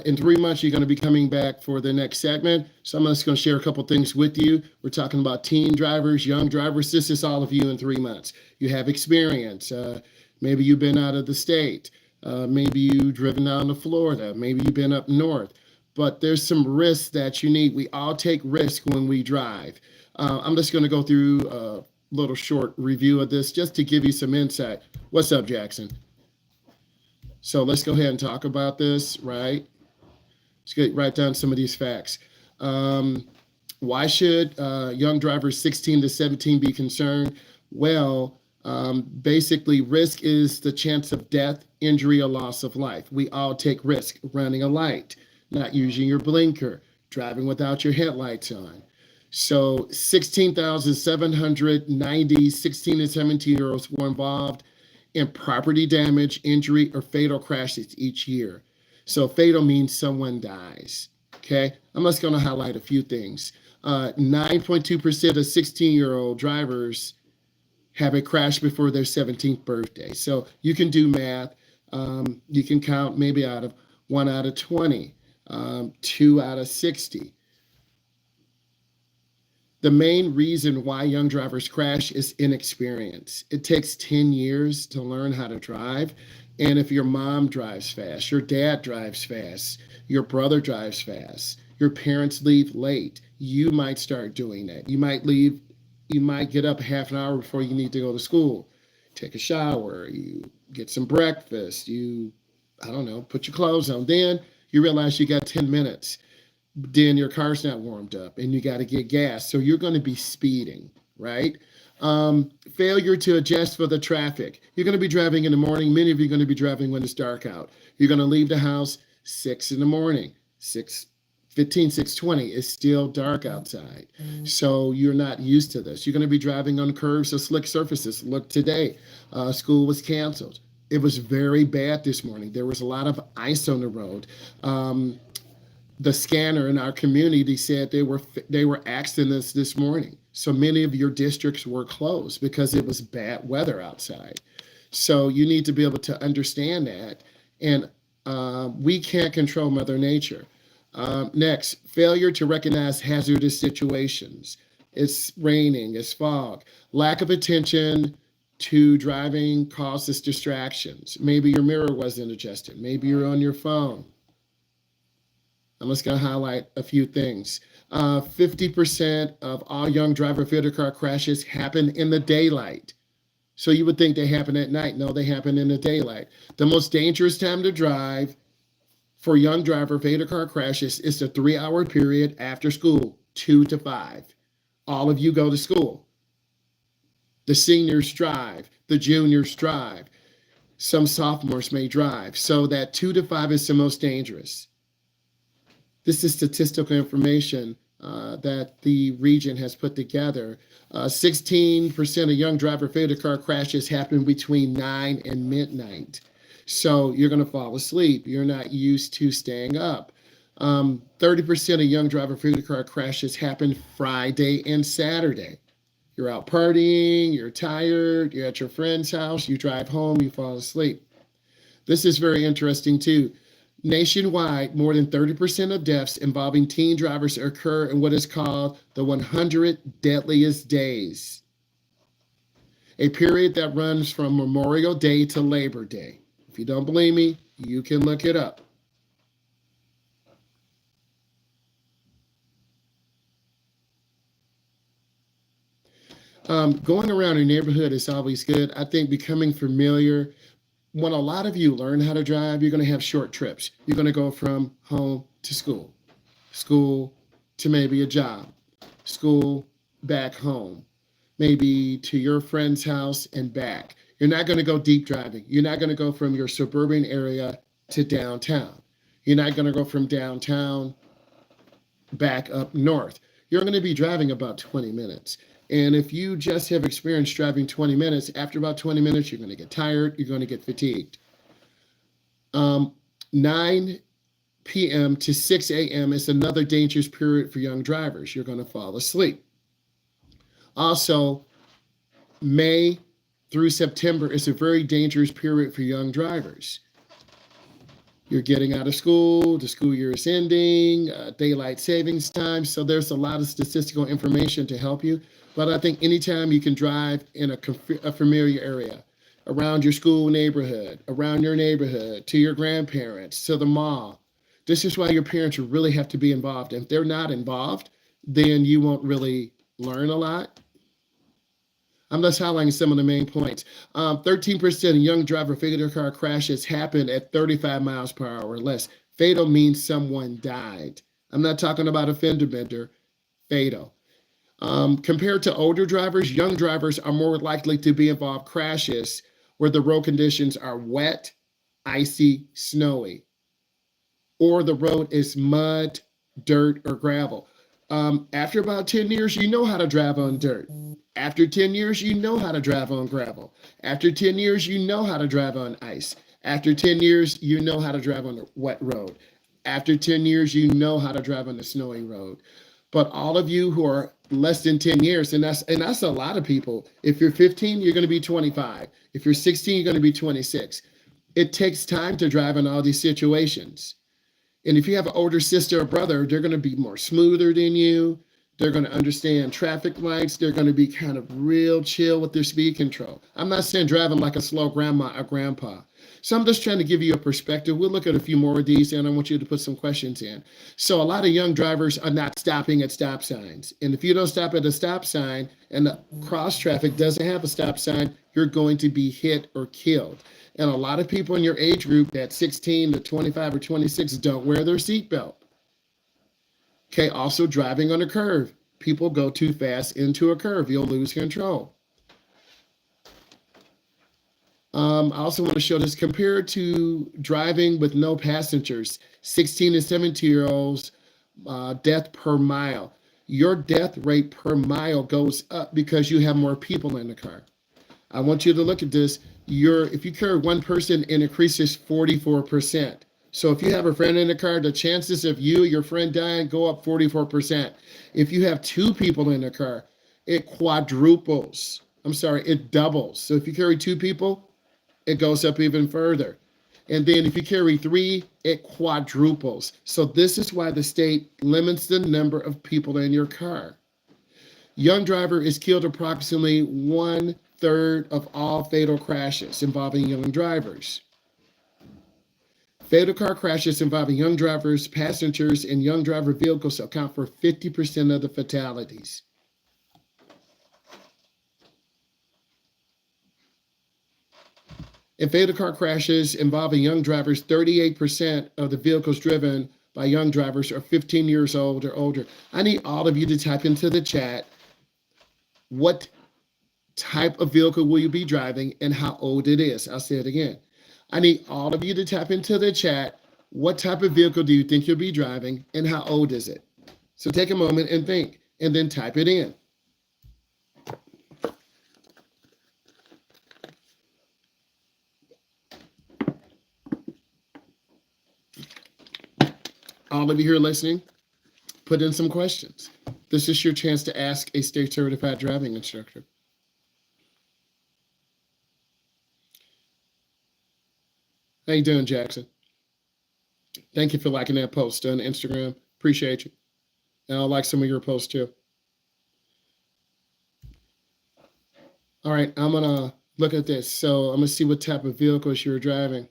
In 3 months, you're going to be coming back for the next segment. So I'm just going to share a couple things with you. We're talking about teen drivers, young drivers. This is all of you in 3 months. You have experience. Maybe you've been out of the state. Maybe you've driven down to Florida. Maybe you've been up north. But there's some risks that you need. We all take risks when we drive. I'm just going to go through a little short review of this just to give you some insight. What's up, Jackson? So let's go ahead and talk about this, right? Let's get right down some of these facts. Why should young drivers 16 to 17 be concerned? Well, basically, risk is the chance of death, injury, or loss of life. We all take risk. Running a light, not using your blinker, driving without your headlights on. So 16,790 16 and 17-year-olds were involved in property damage, injury, or fatal crashes each year. So fatal means someone dies. Okay, I'm just going to highlight a few things. 9.2% of 16-year-old drivers have a crash before their 17th birthday. So you can do math. You can count maybe out of 1 out of 20, 2 out of 60. The main reason why young drivers crash is inexperience. It takes 10 years to learn how to drive. And if your mom drives fast, your dad drives fast, your brother drives fast, your parents leave late, you might start doing that. You might get up half an hour before you need to go to school, take a shower, you get some breakfast, put your clothes on. Then you realize you got 10 minutes. Then your car's not warmed up and you got to get gas. So you're going to be speeding, right? Failure to adjust for the traffic. You're going to be driving in the morning. Many of you are going to be driving when it's dark out. You're going to leave the house 6 in the morning, 6:15, 6:20. It's still dark outside. So you're not used to this. You're going to be driving on curves or slick surfaces. Look, today, school was canceled. It was very bad this morning. There was a lot of ice on the road. The scanner in our community said they were axing us this morning. So many of your districts were closed because it was bad weather outside. So you need to be able to understand that. And we can't control Mother Nature. Next, failure to recognize hazardous situations. It's raining, it's fog. Lack of attention to driving causes distractions. Maybe your mirror wasn't adjusted. Maybe you're on your phone. I'm just going to highlight a few things. 50% of all young driver fatal car crashes happen in the daylight. So you would think they happen at night. No, they happen in the daylight. The most dangerous time to drive for young driver fatal car crashes is the 3-hour period after school, 2 to 5. All of you go to school. The seniors drive. The juniors drive. Some sophomores may drive. So that 2 to 5 is the most dangerous. This is statistical information that the region has put together. 16% of young driver fatal car crashes happen between 9 and midnight. So you're going to fall asleep. You're not used to staying up. 30% of young driver fatal car crashes happen Friday and Saturday. You're out partying, you're tired, you're at your friend's house, you drive home, you fall asleep. This is very interesting too. Nationwide, more than 30% of deaths involving teen drivers occur in what is called the 100 deadliest days, a period that runs from Memorial Day to Labor Day. If you don't believe me, you can look it up. Going around your neighborhood is always good. I think becoming familiar. When a lot of you learn how to drive, you're going to have short trips. You're going to go from home to school, school to maybe a job, school back home, maybe to your friend's house and back. You're not going to go deep driving. You're not going to go from your suburban area to downtown. You're not going to go from downtown back up north. You're going to be driving about 20 minutes. And if you just have experience driving 20 minutes, after about 20 minutes, you're going to get tired, you're going to get fatigued. 9 p.m. to 6 a.m. is another dangerous period for young drivers. You're going to fall asleep. Also, May through September is a very dangerous period for young drivers. You're getting out of school, the school year is ending, daylight savings time. So there's a lot of statistical information to help you. But I think anytime you can drive in a familiar area, around your school neighborhood, around your neighborhood, to your grandparents, to the mall, this is why your parents really have to be involved. If they're not involved, then you won't really learn a lot. I'm just highlighting some of the main points. 13% of young driver fatal car crashes happen at 35 miles per hour or less. Fatal means someone died. I'm not talking about a fender bender. Fatal. Compared to older drivers, young drivers are more likely to be involved in crashes where the road conditions are wet, icy, snowy, or the road is mud, dirt, or gravel. After about 10 years, you know how to drive on dirt. After 10 years, you know how to drive on gravel. After 10 years, you know how to drive on ice. After 10 years, you know how to drive on a wet road. After 10 years, you know how to drive on a snowy road. But all of you who are less than 10 years, and that's a lot of people. If you're 15, you're going to be 25. If you're 16, you're going to be 26. It takes time to drive in all these situations. And if you have an older sister or brother, they're going to be more smoother than you. They're going to understand traffic lights. They're going to be kind of real chill with their speed control. I'm not saying driving like a slow grandma or grandpa. So I'm just trying to give you a perspective. We'll look at a few more of these, and I want you to put some questions in. So a lot of young drivers are not stopping at stop signs. And if you don't stop at a stop sign and the cross traffic doesn't have a stop sign, you're going to be hit or killed. And a lot of people in your age group at 16 to 25 or 26 don't wear their seatbelt. Okay, also driving on a curve. People go too fast into a curve. You'll lose control. I also want to show this compared to driving with no passengers, 16 and 17-year-olds, death per mile. Your death rate per mile goes up because you have more people in the car. I want you to look at this. If you carry one person, it increases 44%. So if you have a friend in the car, the chances of you or your friend dying go up 44%. If you have two people in the car, it quadruples. I'm sorry, it doubles. So if you carry two people, it goes up even further. And then if you carry three, it quadruples. So this is why the state limits the number of people in your car. Young driver is killed approximately 1/3 of all fatal crashes involving young drivers. Fatal car crashes involving young drivers, passengers, and young driver vehicles account for 50% of the fatalities. In fatal car crashes involving young drivers, 38% of the vehicles driven by young drivers are 15 years old or older. I need all of you to type into the chat, what type of vehicle will you be driving and how old it is. I'll say it again. I need all of you to type into the chat, what type of vehicle do you think you'll be driving and how old is it? So take a moment and think, and then type it in. All of you here listening, put in some questions. This is your chance to ask a state certified driving instructor. How you doing, Jackson? Thank you for liking that post on Instagram. Appreciate you. And I'll like some of your posts too. All right, I'm gonna look at this. So I'm gonna see what type of vehicles you're driving.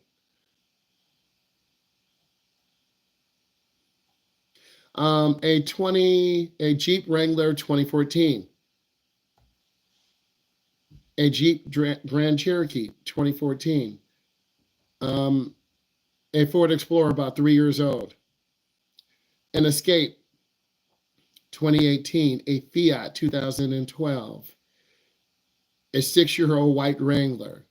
A Jeep Wrangler 2014, a Jeep Grand Cherokee 2014, a Ford Explorer about 3 years old, an Escape 2018, a Fiat 2012, a 6-year-old white Wrangler.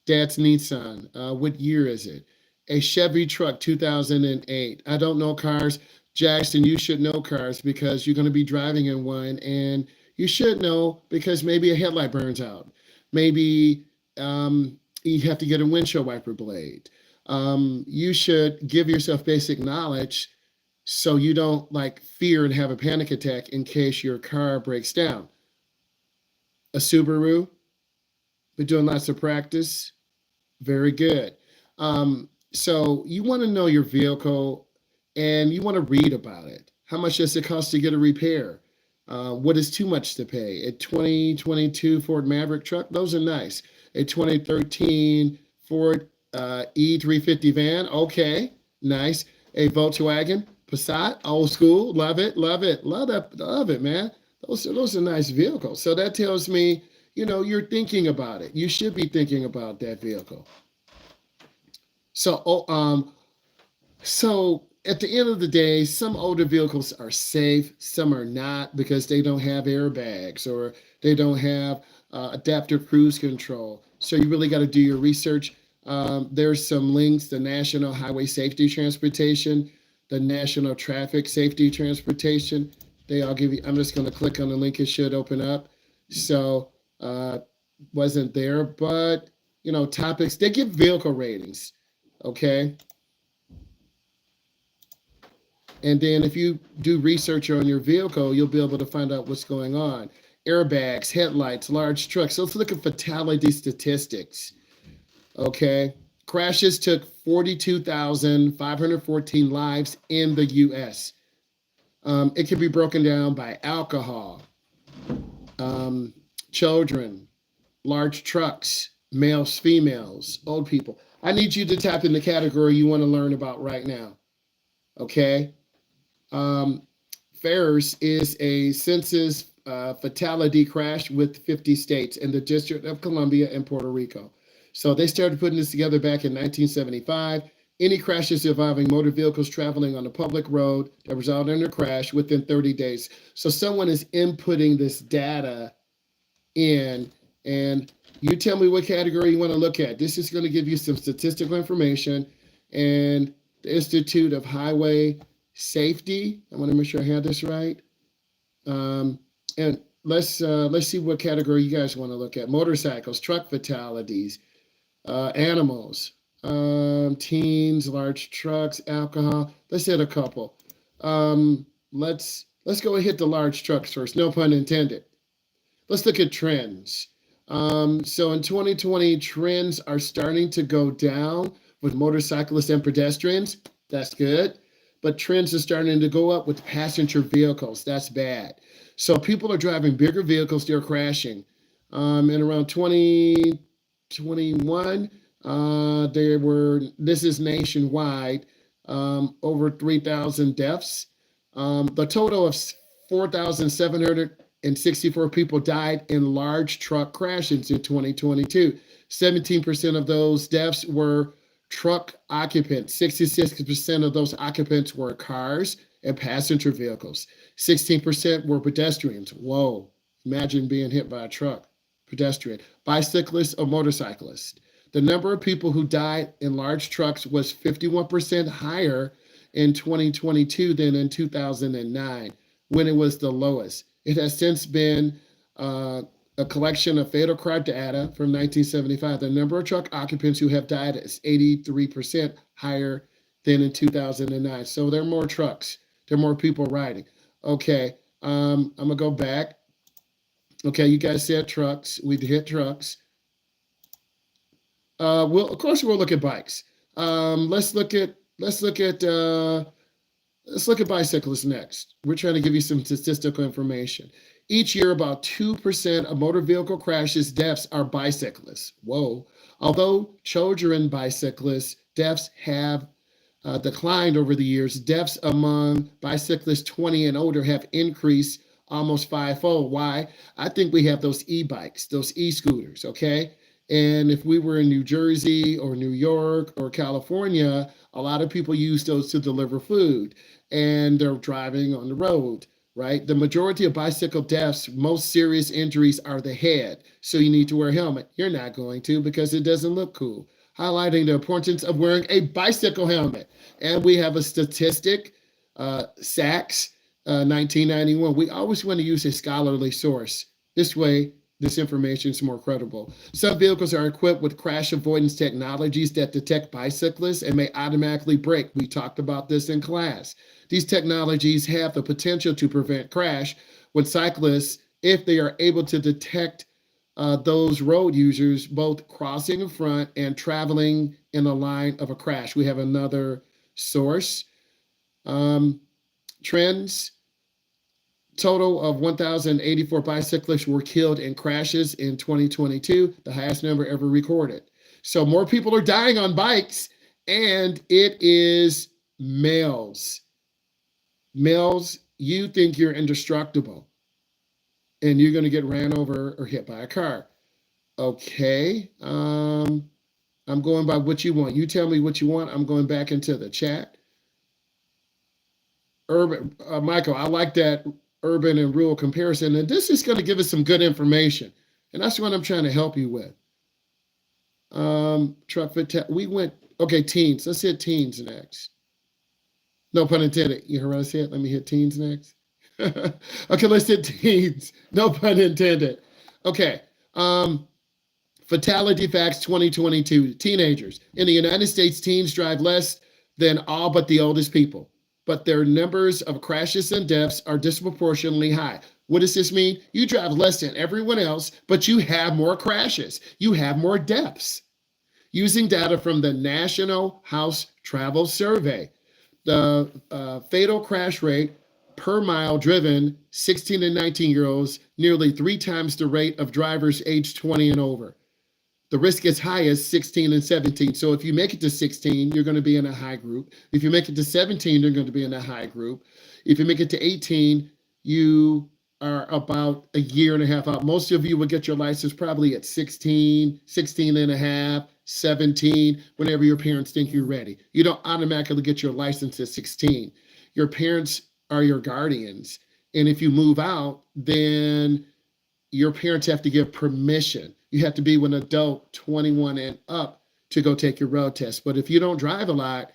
Dad's Nissan. What year is it? A Chevy truck 2008. I don't know cars. Jackson, you should know cars because you're going to be driving in one, and you should know because maybe a headlight burns out. Maybe you have to get a windshield wiper blade. You should give yourself basic knowledge so you don't like fear and have a panic attack in case your car breaks down. A Subaru, been doing lots of practice. Very good. So you want to know your vehicle and you want to read about it. How much does it cost to get a repair? What is too much to pay? A 2022 Ford Maverick truck, those are nice. A 2013 Ford E350 van, okay, nice. A Volkswagen Passat, old school, love it, love it, love that, love it, man. Those are nice vehicles. So that tells me, you're thinking about it. You should be thinking about that vehicle. So, so at the end of the day, some older vehicles are safe, some are not because they don't have airbags or they don't have adaptive cruise control. So you really got to do your research. There's some links: the National Highway Safety Transportation, the National Traffic Safety Transportation. They all give you. I'm just going to click on the link; it should open up. So wasn't there, but topics. They give vehicle ratings. Okay. And then if you do research on your vehicle, you'll be able to find out what's going on. Airbags, headlights, large trucks. So let's look at fatality statistics. Okay. Crashes took 42,514 lives in the US. It can be broken down by alcohol, children, large trucks, males, females, old people. I need you to tap in the category you want to learn about right now. Okay. FAIRS is a census fatality crash with 50 states and the District of Columbia and Puerto Rico. So they started putting this together back in 1975. Any crashes involving motor vehicles traveling on a public road that result in a crash within 30 days. So someone is inputting this data in, and you tell me what category you want to look at. This is going to give you some statistical information, and the Institute of Highway Safety. I want to make sure I have this right. And let's see what category you guys want to look at. Motorcycles, truck fatalities, animals, teens, large trucks, alcohol. Let's hit a couple. Let's go and hit the large trucks first. No pun intended. Let's look at trends. So in 2020, trends are starting to go down with motorcyclists and pedestrians. That's good. But trends are starting to go up with passenger vehicles. That's bad. So people are driving bigger vehicles. They're crashing. In around 2021, this is nationwide, over 3,000 deaths. The total of 4,764 people died in large truck crashes in 2022. 17% of those deaths were truck occupants. 66% of those occupants were cars and passenger vehicles. 16% were pedestrians. Whoa, imagine being hit by a truck. Pedestrian. Bicyclists or motorcyclists. The number of people who died in large trucks was 51% higher in 2022 than in 2009, when it was the lowest. It has since been a collection of fatal car data from 1975. The number of truck occupants who have died is 83% higher than in 2009. So there are more trucks. There are more people riding. Okay, I'm going to go back. Okay, you guys said trucks. We hit trucks. Of course, we'll look at bikes. Let's look at bicyclists next. We're trying to give you some statistical information. Each year, about 2% of motor vehicle crashes deaths are bicyclists. Whoa. Although children bicyclists deaths have declined over the years, deaths among bicyclists 20 and older have increased almost fivefold. Why? I think we have those e-bikes, those e-scooters, okay? And if we were in New Jersey or New York or California, a lot of people use those to deliver food, and they're driving on the road, right? The majority of bicycle deaths, most serious injuries are the head. So you need to wear a helmet. You're not going to because it doesn't look cool. Highlighting the importance of wearing a bicycle helmet. And we have a statistic, SACS, 1991. We always want to use a scholarly source. This way, this information is more credible. Some vehicles are equipped with crash avoidance technologies that detect bicyclists and may automatically brake. We talked about this in class. These technologies have the potential to prevent crash when cyclists, if they are able to detect those road users both crossing in front and traveling in the line of a crash. We have another source. Trends. Total of 1,084 bicyclists were killed in crashes in 2022, the highest number ever recorded. So more people are dying on bikes, and it is males. Males, you think you're indestructible, and you're going to get ran over or hit by a car. Okay. I'm going by what you want. You tell me what you want. I'm going back into the chat. Urban, Michael, I like that urban and rural comparison. And this is going to give us some good information. And that's what I'm trying to help you with. We went, okay, teens. Let's hit teens next. No pun intended. You heard what I said? Let me hit teens next. Okay, let's hit teens. No pun intended. Okay. Fatality facts 2022. Teenagers. In the United States, teens drive less than all but the oldest people, but their numbers of crashes and deaths are disproportionately high. What does this mean? You drive less than everyone else, but you have more crashes. You have more deaths. Using data from the National House Travel Survey, the fatal crash rate per mile driven 16 and 19-year-olds, nearly 3 times the rate of drivers aged 20 and over. The risk is highest 16 and 17. So if you make it to 16, you're going to be in a high group. If you make it to 17, you're going to be in a high group. If you make it to 18, you are about a year and a half out. Most of you will get your license probably at 16, 16 and a half, 17, whenever your parents think you're ready. You don't automatically get your license at 16. Your parents are your guardians. And if you move out, then your parents have to give permission. You have to be an adult 21 and up to go take your road test. But if you don't drive a lot,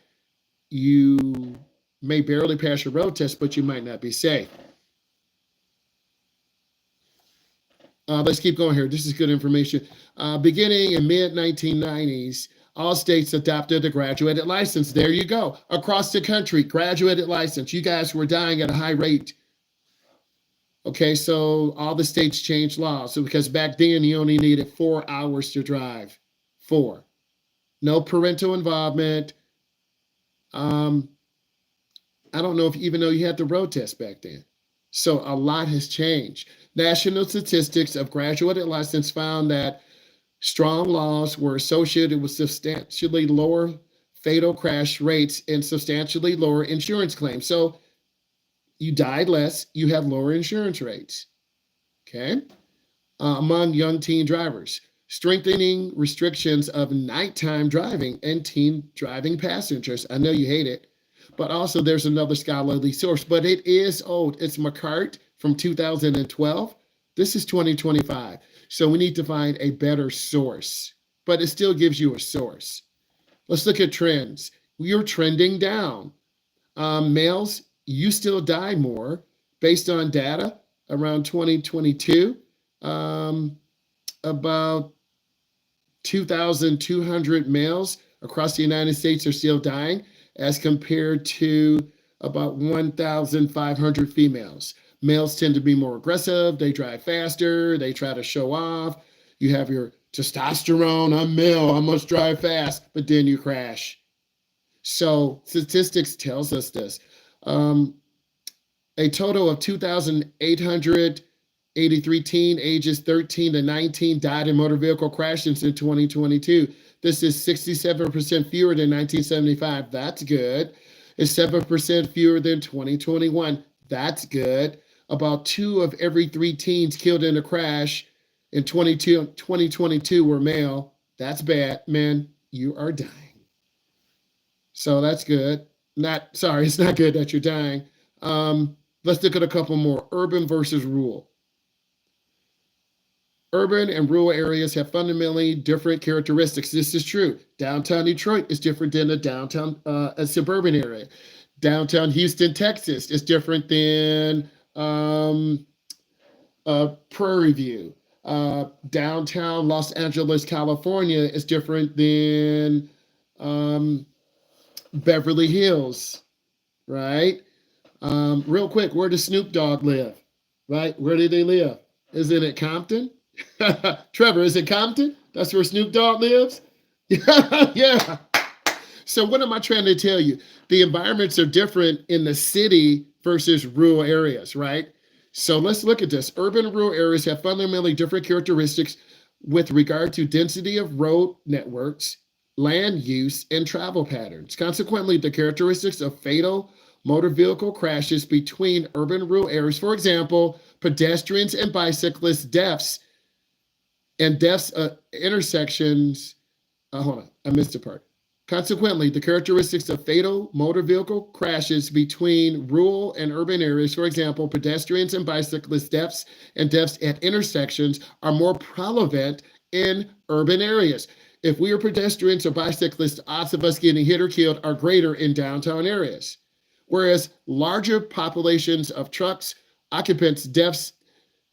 you may barely pass your road test, but you might not be safe. Let's keep going here. This is good information. Beginning in mid-1990s, all states adopted a graduated license. There you go. Across the country, graduated license. You guys were dying at a high rate. Okay, so all the states changed laws. So because back then you only needed 4 hours to drive. 4. No parental involvement. I don't know if even though you had the road test back then. So a lot has changed. National statistics of graduated license found that strong laws were associated with substantially lower fatal crash rates and substantially lower insurance claims. So you died less, you had lower insurance rates. Okay. Among young teen drivers, strengthening restrictions of nighttime driving and teen driving passengers. I know you hate it, but also there's another scholarly source, but it is old. It's McCart from 2012. This is 2025. So we need to find a better source, but it still gives you a source. Let's look at trends. You're trending down. Males, you still die more based on data around 2022. About 2,200 males across the United States are still dying as compared to about 1,500 females. Males tend to be more aggressive. They drive faster. They try to show off. You have your testosterone. I'm male. I must drive fast. But then you crash. So statistics tells us this. A total of 2,883 teen ages 13 to 19 died in motor vehicle crashes in 2022. This is 67% fewer than 1975. That's good. It's 7% fewer than 2021. That's good. About 2 of every 3 teens killed in a crash in 2022 were male. That's bad. Men, you are dying. So that's good. It's not good that you're dying. Let's look at a couple more. Urban versus rural. Urban and rural areas have fundamentally different characteristics. This is true. Downtown Detroit is different than a suburban area. Downtown Houston, Texas is different than Prairie View. Downtown Los Angeles, California is different than Beverly Hills, right? Real quick, where does Snoop Dogg live? Right? Where do they live? Is it at Compton? Trevor, is it Compton? That's where Snoop Dogg lives? Yeah. So what am I trying to tell you? The environments are different in the city versus rural areas, right? So let's look at this. Urban and rural areas have fundamentally different characteristics with regard to density of road networks, land use, and travel patterns. Consequently, the characteristics of fatal motor vehicle crashes between urban and rural areas, for example, pedestrians and bicyclists deaths and deaths intersections. Hold on, I missed a part. Consequently, the characteristics of fatal motor vehicle crashes between rural and urban areas, for example, pedestrians and bicyclist deaths and deaths at intersections, are more prevalent in urban areas. If we are pedestrians or bicyclists, odds of us getting hit or killed are greater in downtown areas. Whereas larger populations of trucks, occupants, deaths,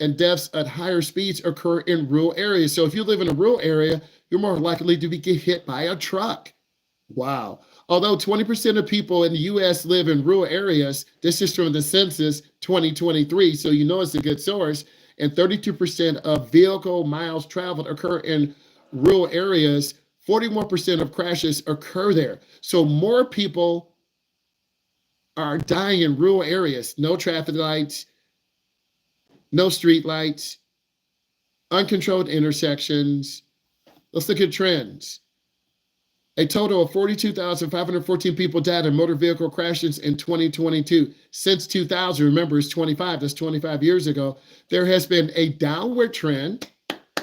and deaths at higher speeds occur in rural areas. So if you live in a rural area, you're more likely to get hit by a truck. Wow. Although 20% of people in the US live in rural areas, this is from the census 2023, so you know it's a good source, and 32% of vehicle miles traveled occur in rural areas, 41% of crashes occur there. So more people are dying in rural areas. No traffic lights, no street lights, uncontrolled intersections. Let's look at trends. A total of 42,514 people died in motor vehicle crashes in 2022. Since 2000, remember it's 25, that's 25 years ago, there has been a downward trend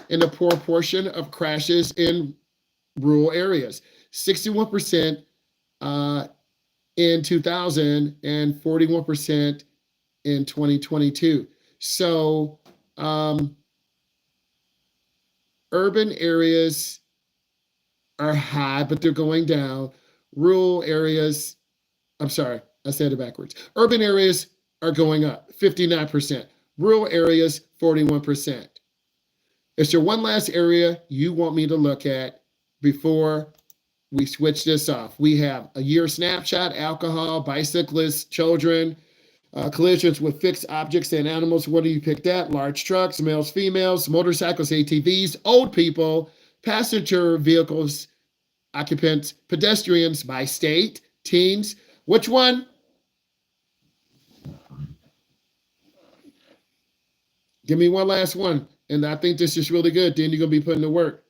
in the proportion of crashes in rural areas. 61% in 2000 and 41% in 2022. So urban areas are high, but they're going down. Rural areas, I'm sorry, I said it backwards. Urban areas are going up, 59%. Rural areas, 41%. Is there one last area you want me to look at before we switch this off? We have a year snapshot, alcohol, bicyclists, children, collisions with fixed objects and animals. What do you pick that? Large trucks, males, females, motorcycles, ATVs, old people, passenger vehicles, occupants, pedestrians by state, teens. Which one? Give me one last one. And I think this is really good. Then you're going to be putting to work.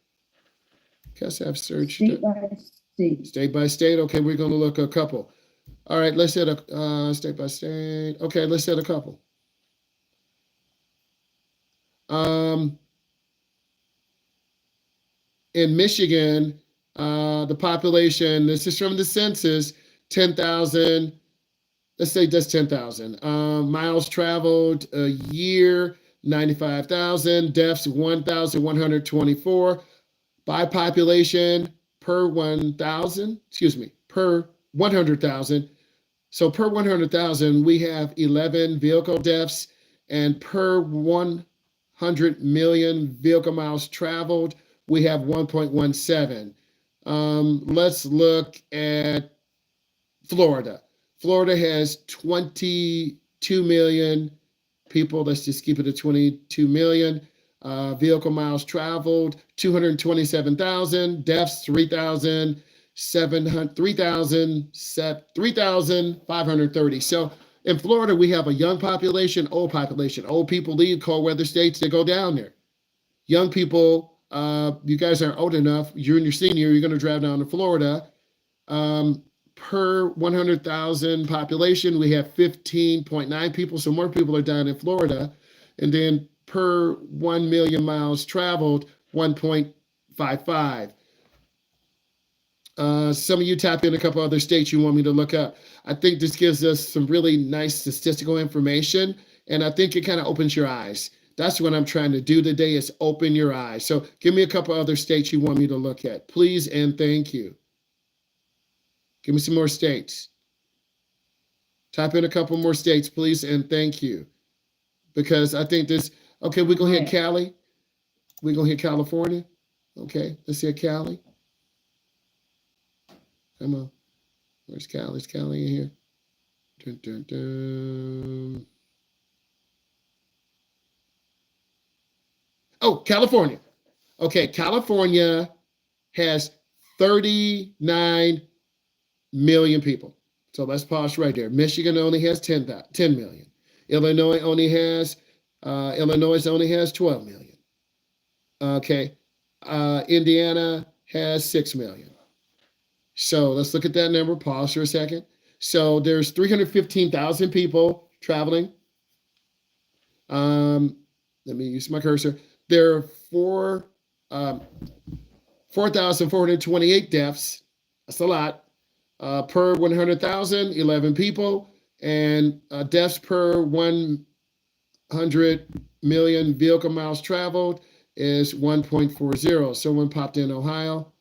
Guess I've searched State by state. State by state. Okay, we're going to look a couple. All right, let's hit a state by state. Okay, let's hit a couple. In Michigan, the population, this is from the census, 10,000, let's say that's 10,000. Miles traveled a year, 95,000. Deaths, 1,124. By population, per 1,000, excuse me, per 100,000. So per 100,000, we have 11 vehicle deaths, and per 100 million vehicle miles traveled, we have 1.17. Let's look at Florida. Florida has 22 million people. Let's just keep it at 22 million. Vehicle miles traveled, 227,000. Deaths, 3,530. So in Florida, we have a young population, old population. Old people leave cold weather states, they go down there. Young people, you guys aren't old enough. You're in your senior, you're going to drive down to Florida. Per 100,000 population, we have 15.9 people. So more people are down in Florida. And then per 1 million miles traveled, 1.55. Some of you tap in a couple other states you want me to look up. I think this gives us some really nice statistical information, and I think it kind of opens your eyes. That's what I'm trying to do today, is open your eyes. So give me a couple other states you want me to look at, please and thank you. Give me some more states. Type in a couple more states, please and thank you. Because I think this, okay, we're going to hit Cali. We're going to hit California. Okay, let's hit Cali. Come on. Where's Cali? Is Cali in here? Dun, dun, dun. Oh, California. Okay, California has 39 million people. So let's pause right there. Michigan only has 10 million. Illinois only has 12 million. Okay. Indiana has 6 million. So let's look at that number. Pause for a second. So there's 315,000 people traveling. Let me use my cursor. There are 4,428 deaths. That's a lot. Per 100,000, 11 people. And deaths per 100 million vehicle miles traveled is 1.40. Someone popped in Ohio.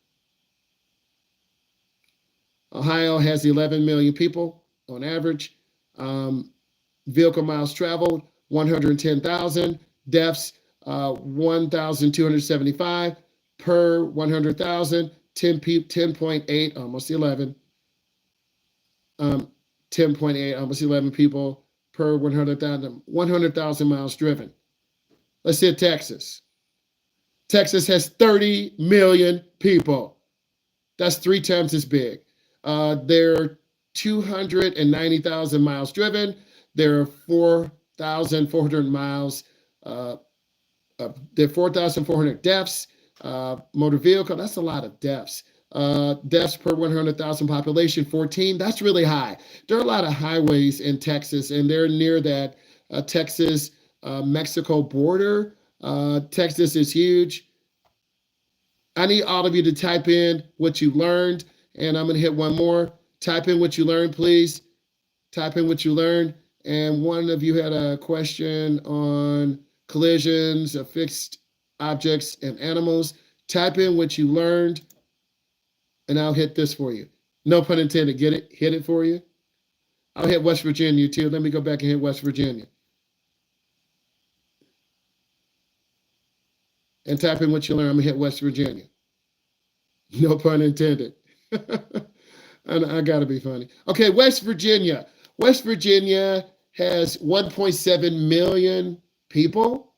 Ohio has 11 million people on average. Vehicle miles traveled, 110,000. Deaths, 1,275 per 100,000. 10.8, almost 11. 10.8, almost 11 people per 100,000 miles driven. Let's hit Texas. Texas has 30 million people. That's 3 times as big. There are 290,000 miles driven. There are 4,400 miles. There are 4,400 deaths. Motor vehicle, that's a lot of deaths. Deaths per 100,000 population, 14. That's really high. There are a lot of highways in Texas, and they're near that Texas-Mexico border. Texas is huge. I need all of you to type in what you learned, and I'm going to hit one more. Type in what you learned, please. Type in what you learned. And one of you had a question on collisions of fixed objects and animals. Type in what you learned, and I'll hit this for you. No pun intended. Get it? Hit it for you. I'll hit West Virginia too. Let me go back and hit West Virginia. And type in what you learned. I'm going to hit West Virginia. No pun intended. I got to be funny. Okay, West Virginia. West Virginia has 1.7 million people.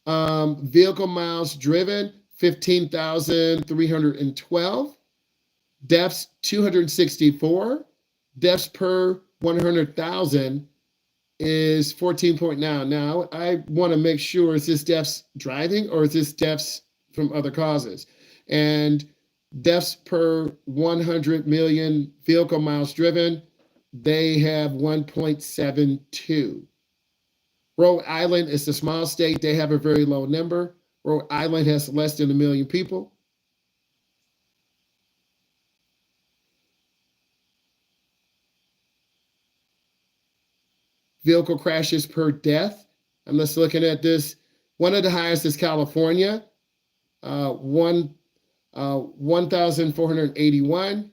Vehicle miles driven, 15,312. Deaths, 264. Deaths per 100,000 is 14.9. Now, I want to make sure, is this deaths driving or is this deaths from other causes? And deaths per 100 million vehicle miles driven, they have 1.72. Rhode Island is a small state. They have a very low number. Rhode Island has less than 1 million people. Vehicle crashes per death. I'm just looking at this. One of the highest is California, 1,481.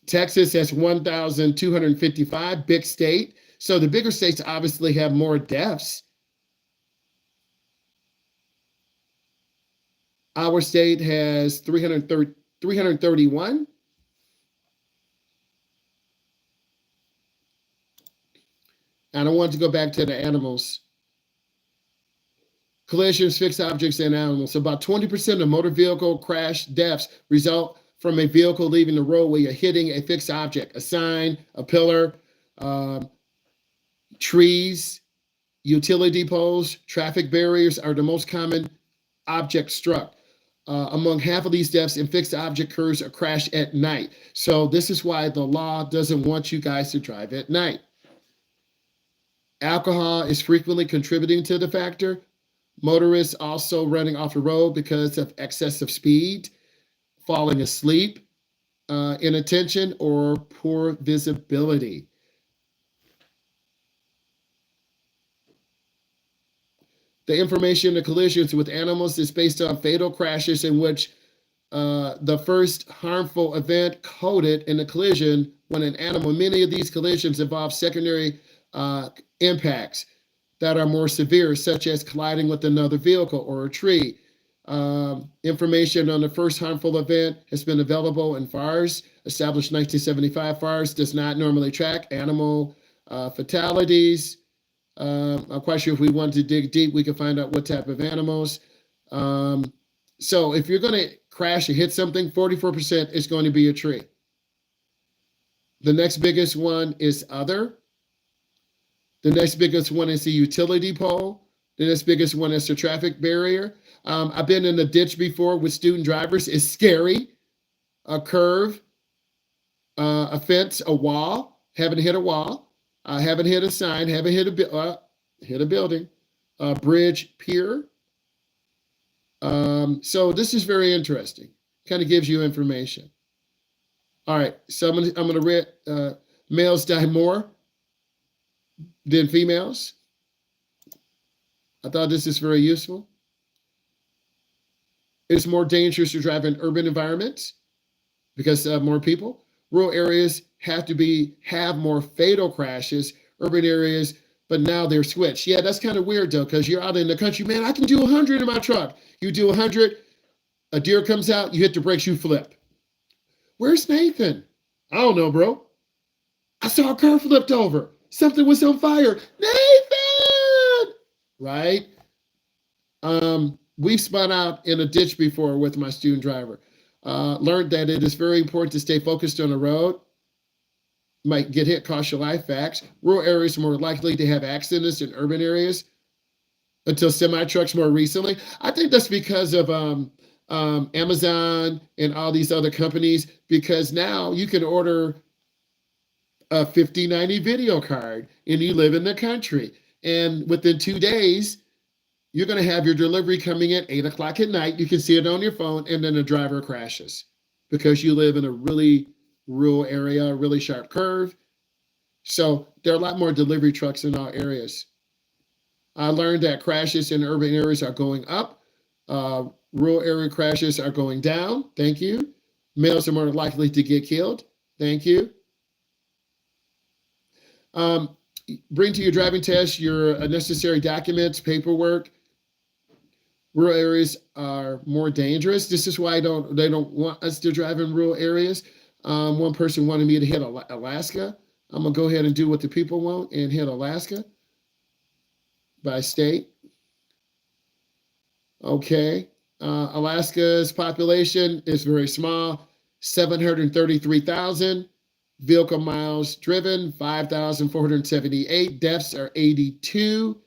Texas has 1,255, big state. So the bigger states obviously have more deaths. Our state has 331. And I want to go back to the animals. Collisions, fixed objects, and animals. About 20% of motor vehicle crash deaths result from a vehicle leaving the roadway or hitting a fixed object, a sign, a pillar, trees, utility poles, traffic barriers are the most common objects struck. Among half of these deaths in fixed object occurs a crash at night. So this is why the law doesn't want you guys to drive at night. Alcohol is frequently contributing to the factor. Motorists also running off the road because of excessive speed, falling asleep, inattention, or poor visibility. The information of collisions with animals is based on fatal crashes in which the first harmful event coded in the collision when an animal. Many of these collisions involve secondary impacts that are more severe, such as colliding with another vehicle or a tree. Information on the first harmful event has been available in FARS, established 1975. FARS does not normally track animal fatalities. I'm quite sure if we wanted to dig deep, we could find out what type of animals. So if you're going to crash or hit something, 44% is going to be a tree. The next biggest one is other. The next biggest one is the utility pole. The next biggest one is the traffic barrier. I've been in a ditch before with student drivers. It's scary. A curve, a fence, a wall. Haven't hit a wall. Haven't hit a sign. Haven't hit a building. A bridge, pier. So this is very interesting. Kind of gives you information. All right, so I'm gonna read. Males die more than females. I thought this is very useful. It's more dangerous to drive in urban environments because more people. Rural areas have more fatal crashes. Urban areas, but now they're switched. Yeah, that's kind of weird though, because you're out in the country, man. I can do 100 in my truck. You do 100, a deer comes out, you hit the brakes, you flip. Where's Nathan? I don't know, bro. I saw a car flipped over. Something was on fire. Nathan! Right? We've spun out in a ditch before with my student driver. Learned that it is very important to stay focused on the road. Might get hit, cost your life. Facts. Rural areas are more likely to have accidents than urban areas until semi-trucks more recently. I think that's because of Amazon and all these other companies, because now you can order a 5090 video card and you live in the country. And within 2 days, you're going to have your delivery coming at 8 o'clock at night. You can see it on your phone, and then the driver crashes because you live in a really rural area, a really sharp curve. So there are a lot more delivery trucks in all areas. I learned that crashes in urban areas are going up. Rural area crashes are going down. Thank you. Males are more likely to get killed. Thank you. Bring to your driving test your necessary documents, paperwork. Rural areas are more dangerous. This is why they don't want us to drive in rural areas. One person wanted me to hit Alaska. I'm gonna go ahead and do what the people want and hit Alaska by state. Okay. Alaska's population is very small, 733,000. Vehicle miles driven, 5,478. Deaths are 82.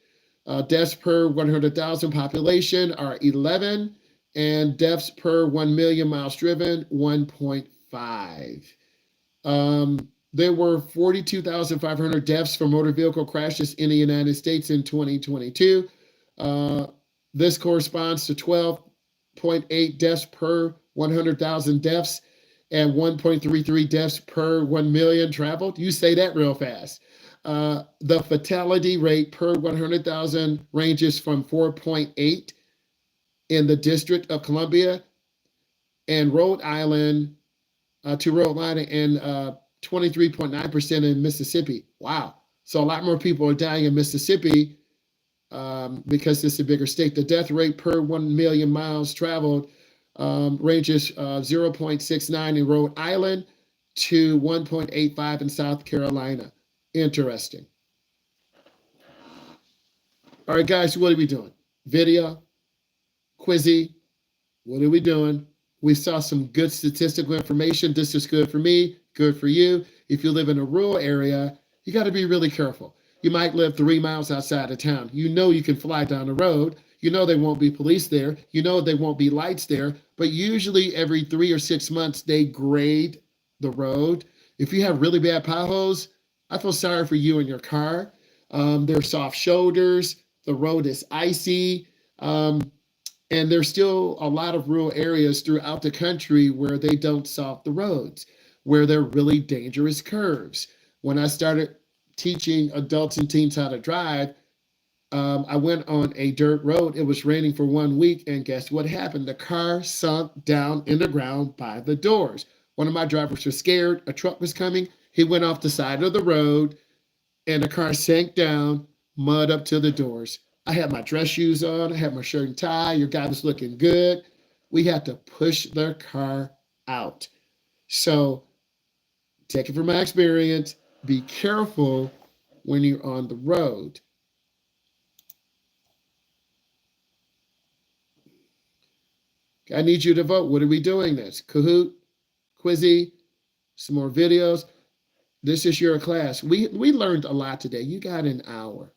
Deaths per 100,000 population are 11. And deaths per 1 million miles driven, 1.5. There were 42,500 deaths from motor vehicle crashes in the United States in 2022. This corresponds to 12.8 deaths per 100,000 deaths and 1.33 deaths per 1 million traveled. You say that real fast. The fatality rate per 100,000 ranges from 4.8 in the District of Columbia and Rhode Island to Rhode Island and 23.9% in Mississippi. Wow. So a lot more people are dying in Mississippi because it's a bigger state. The death rate per 1 million miles traveled ranges 0.69 in Rhode Island to 1.85 in South Carolina. Interesting. All right, guys, what are we doing? Video, quizzy. What are we doing? We saw some good statistical information. This is good for me, good for you. If you live in a rural area, you got to be really careful. You might live 3 miles outside of town. You know you can fly down the road. You know there won't be police there. You know there won't be lights there. But usually every 3 or 6 months, they grade the road. If you have really bad potholes, I feel sorry for you and your car. There's soft shoulders. The road is icy. And there's still a lot of rural areas throughout the country where they don't salt the roads, where they're really dangerous curves. When I started teaching adults and teens how to drive, I went on a dirt road. It was raining for 1 week, and guess what happened? The car sunk down in the ground by the doors. One of my drivers was scared. A truck was coming. He went off the side of the road, and the car sank down, mud up to the doors. I had my dress shoes on. I had my shirt and tie. Your guy was looking good. We had to push the car out. So take it from my experience. Be careful when you're on the road. I need you to vote. What are we doing this? Kahoot, Quizzy, some more videos. This is your class. We learned a lot today. You got an hour.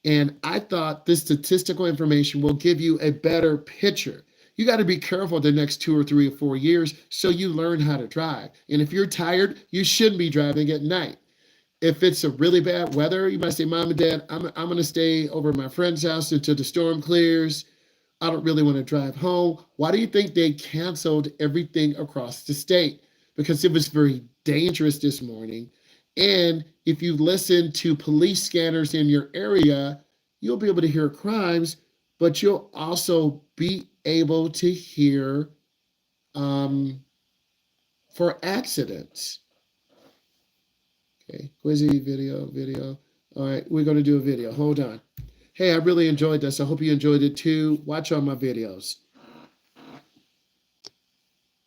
And I thought this statistical information will give you a better picture. You got to be careful the next 2 or 3 or 4 years so you learn how to drive. And if you're tired, you shouldn't be driving at night. If it's a really bad weather, you might say, Mom and Dad, I'm going to stay over at my friend's house until the storm clears. I don't really want to drive home. Why do you think they canceled everything across the state? Because it was very dangerous this morning. And if you listen to police scanners in your area, you'll be able to hear crimes, but you'll also be able to hear for accidents. Okay, Quizzy, video. All right, we're going to do a video. Hold on. Hey, I really enjoyed this. I hope you enjoyed it too. Watch all my videos.